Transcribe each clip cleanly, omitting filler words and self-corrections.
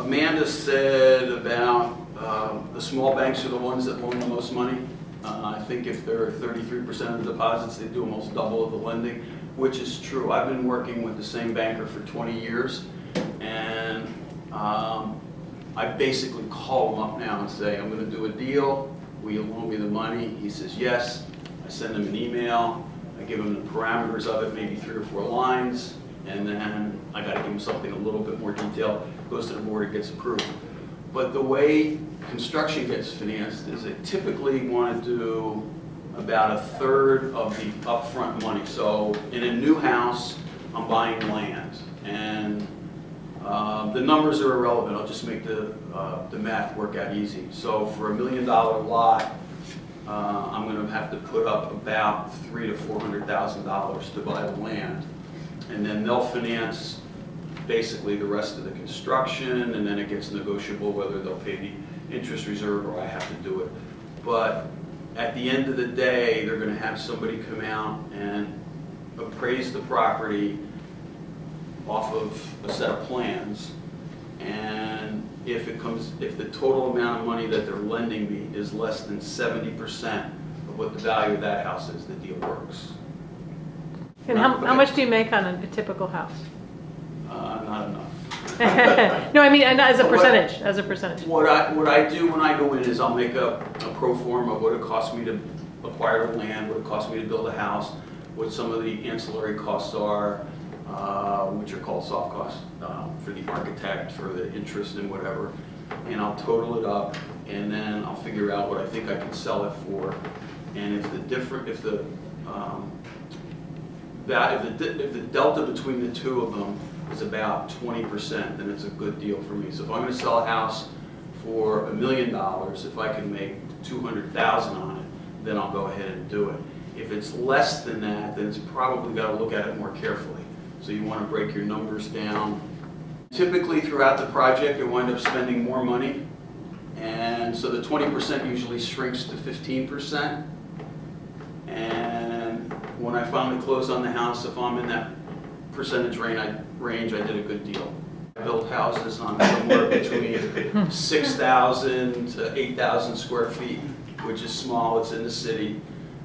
Amanda said about the small banks are the ones that loan the most money. I think if they're 33% of the deposits, they do almost double of the lending, which is true. I've been working with the same banker for 20 years, and I basically call him up now and say, I'm going to do a deal. Will you loan me the money? He says yes. I send him an email. I give him the parameters of it, maybe 3 or 4 lines, and then I got to give him something a little bit more detailed. Goes to the board, it gets approved. But the way construction gets financed is they typically want to do about 1/3 of the upfront money. So in a new house, I'm buying land, and the numbers are irrelevant. I'll just make the math work out easy. So for $1 million lot, I'm going to have to put up about $300,000 to $400,000 to buy the land, and then they'll finance basically the rest of the construction, and then it gets negotiable whether they'll pay the interest reserve or I have to do it. But at the end of the day, they're going to have somebody come out and appraise the property off of a set of plans, and if the total amount of money that they're lending me is less than 70% of what the value of that house is, the deal works. And how much do you make on a typical house? Not enough. No, I mean, as a percentage. What I do when I go in is I'll make a pro forma of what it costs me to acquire the land, what it costs me to build a house, what some of the ancillary costs are, which are called soft costs, for the architect, for the interest and whatever, and I'll total it up, and then I'll figure out what I think I can sell it for, and if the delta between the two of them is about 20%, then it's a good deal for me. So if I'm going to sell a house for $1 million, if I can make $200,000 on it, then I'll go ahead and do it. If it's less than that, then it's probably got to look at it more carefully. So you want to break your numbers down. Typically throughout the project, you wind up spending more money, and so the 20% usually shrinks to 15%. And when I finally close on the house, if I'm in that percentage range, I did a good deal. I built houses on somewhere between 6,000 to 8,000 square feet, which is small. It's in the city,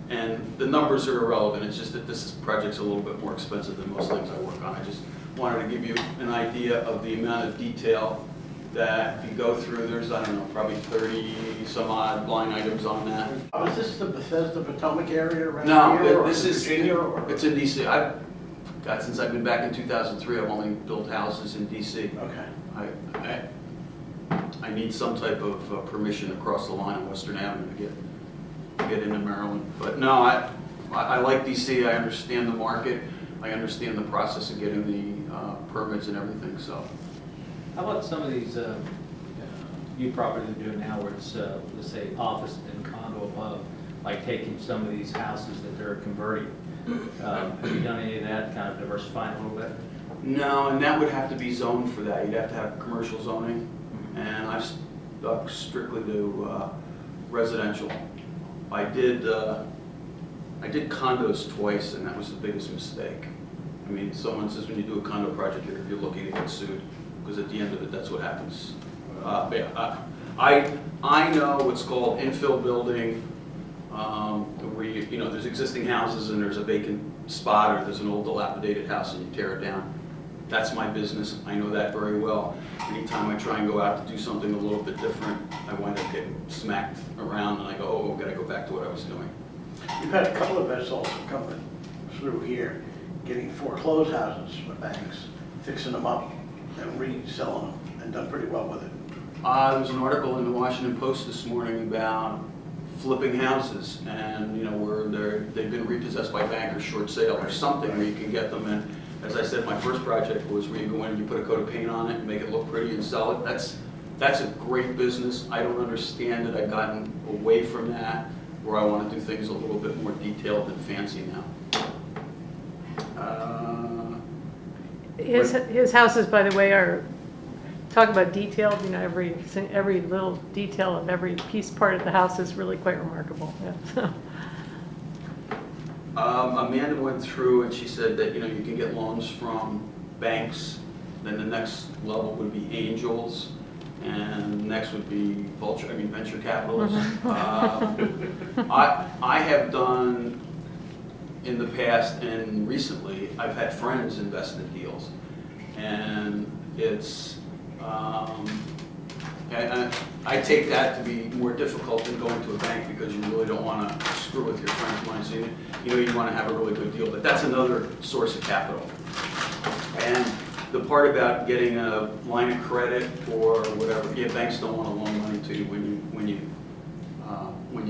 and the numbers are irrelevant. It's just that this project's a little bit more expensive than most things I work on. I just wanted to give you an idea of the amount of detail that you go through. There's, I don't know, probably 30 some odd line items on that. Is this the Bethesda Potomac area around here? No, this is Virginia, or? It's in DC. Since I've been back in 2003, I've only built houses in DC. Okay. I need some type of permission across the line on Western Avenue to get into Maryland. But no, I like DC. I understand the market. I understand the process of getting the permits and everything. So. How about some of these new properties they're doing now where it's, let's say, office and condo above, like taking some of these houses that they're converting? Have you done any of that, kind of diversifying a little bit? No, and that would have to be zoned for that. You'd have to have commercial zoning, and I've stuck strictly to residential. I did condos twice, and that was the biggest mistake. I mean, someone says when you do a condo project, you're looking to get sued, because at the end of it, that's what happens. I know what's called infill building, where there's existing houses and there's a vacant spot, or there's an old dilapidated house and you tear it down. That's my business. I know that very well. Anytime I try and go out to do something a little bit different, I wind up getting smacked around, and I go, oh, I've got to go back to what I was doing. You've had a couple of us also coming through here, getting foreclosed houses from the banks, fixing them up and reselling them, and done pretty well with it. There was an article in the Washington Post this morning about flipping houses, and where they've been repossessed by bankers, short sale or something, where you can get them in. As I said, my first project was where you go in and you put a coat of paint on it and make it look pretty and sell it. That's a great business. I don't understand it. I've gotten away from that, where I want to do things a little bit more detailed and fancy now. His houses, by the way, are, talk about detailed, every little detail of every part of the house is really quite remarkable. Yeah. Amanda went through and she said that you can get loans from banks. Then the next level would be angels, and next would be venture capitalists. I have done in the past and recently, I've had friends invest in deals, and it's, I take that to be more difficult than going to a bank because you really don't want to screw with your friend's money. So you want to have a really good deal, but that's another source of capital. And the part about getting a line of credit or whatever, yeah, banks don't want to loan money to you when you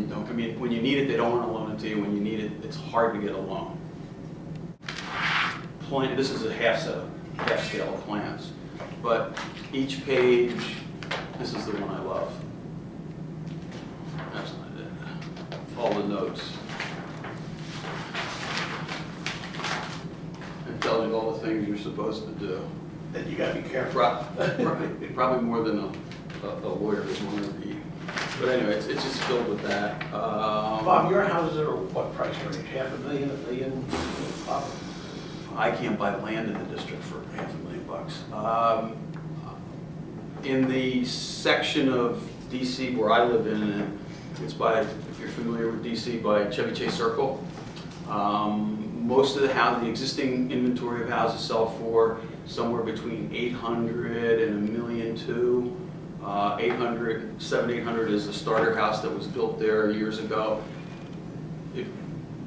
don't. I mean, when you need it, they don't want to loan it to you. When you need it, it's hard to get a loan. This is a half scale of plans, but each page. This is the one I love. That's not it. All the notes. It tells you all the things you're supposed to do. Then you gotta be careful. Probably more than a lawyer would want to read. But anyway, it's just filled with that. Bob, your houses are what price range? $500,000, $1 million? Bob? I can't buy land in the district for $500,000. In the section of DC where I live in, and it's by, if you're familiar with DC, by Chevy Chase Circle, most of the existing inventory of houses sell for somewhere between $800,000 and $1.2 million. 800 is the starter house that was built there years ago.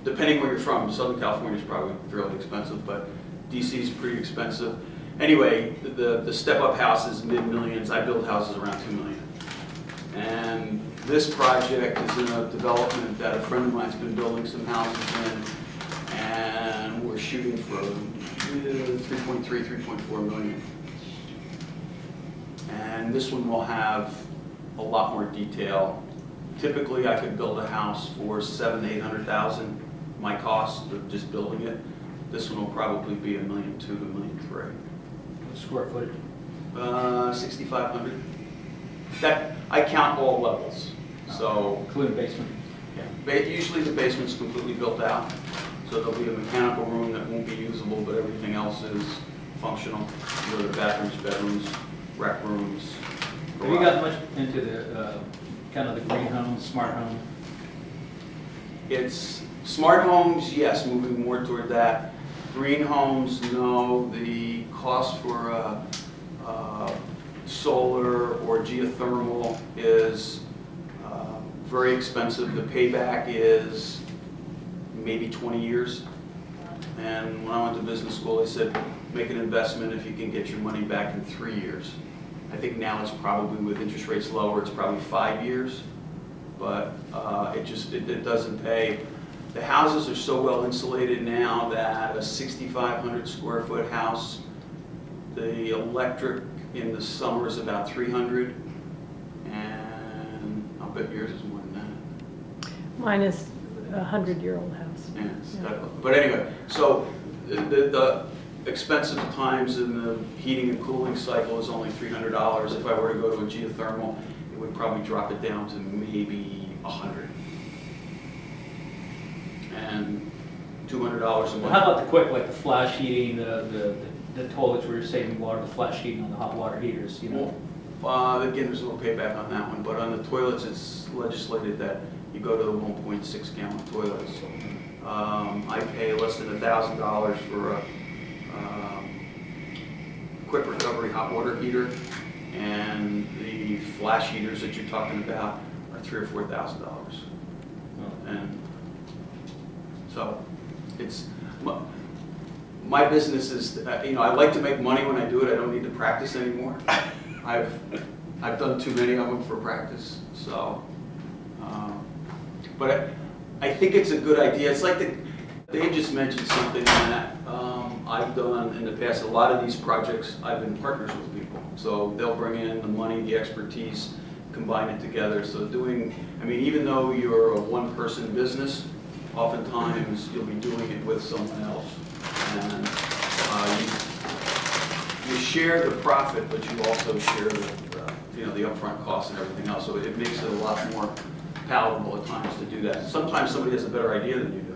Depending where you're from, Southern California is probably fairly expensive, but DC is pretty expensive. Anyway, the step-up houses, mid-millions. I build houses around $2 million. And this project is in a development that a friend of mine's been building some houses in, and we're shooting for 3.3, 3.4 million. And this one will have a lot more detail. Typically, I could build a house for $700,000 to $800,000, my cost of just building it. This one will probably be $1.2 million to $1.3 million. Square footage? 6,500. That, I count all levels, so. Including basement? Yeah. Usually the basement's completely built out, so there'll be a mechanical room that won't be usable, but everything else is functional. You know, the bathrooms, bedrooms, rec rooms. Have you gotten much into the, kind of the green home, smart home? It's smart homes, yes, moving more toward that. Green homes, no. The cost for solar or geothermal is very expensive. The payback is maybe 20 years. And when I went to business school, they said, make an investment if you can get your money back in 3 years. I think now it's probably, with interest rates lower, it's probably 5 years. But it doesn't pay. The houses are so well insulated now that a 6,500 square foot house, the electric in the summer is about 300, and I'll bet yours is more than that. Mine is a 100-year-old house. Yeah. But anyway, so the expensive times in the heating and cooling cycle is only $300. If I were to go to a geothermal, it would probably drop it down to maybe $100. And $200 a month. How about the quick, like the flash heating, the toilets where you're saving water, the flash heating on the hot water heaters, you know? Well, again, there's a little payback on that one, but on the toilets, it's legislated that you go to the 1.6 gallon toilets. I pay less than $1,000 for a quick recovery hot water heater, and the flash heaters that you're talking about are $3,000 or $4,000. And so it's, my business is, I like to make money when I do it. I don't need to practice anymore. I've done too many of them for practice, so. But I think it's a good idea. It's like Dave just mentioned something that I've done in the past. A lot of these projects, I've been partners with people. So they'll bring in the money, the expertise, combine it together. So even though you're a one-person business, oftentimes you'll be doing it with someone else. And you share the profit, but you also share the upfront costs and everything else. So it makes it a lot more palatable at times to do that. Sometimes somebody has a better idea than you do.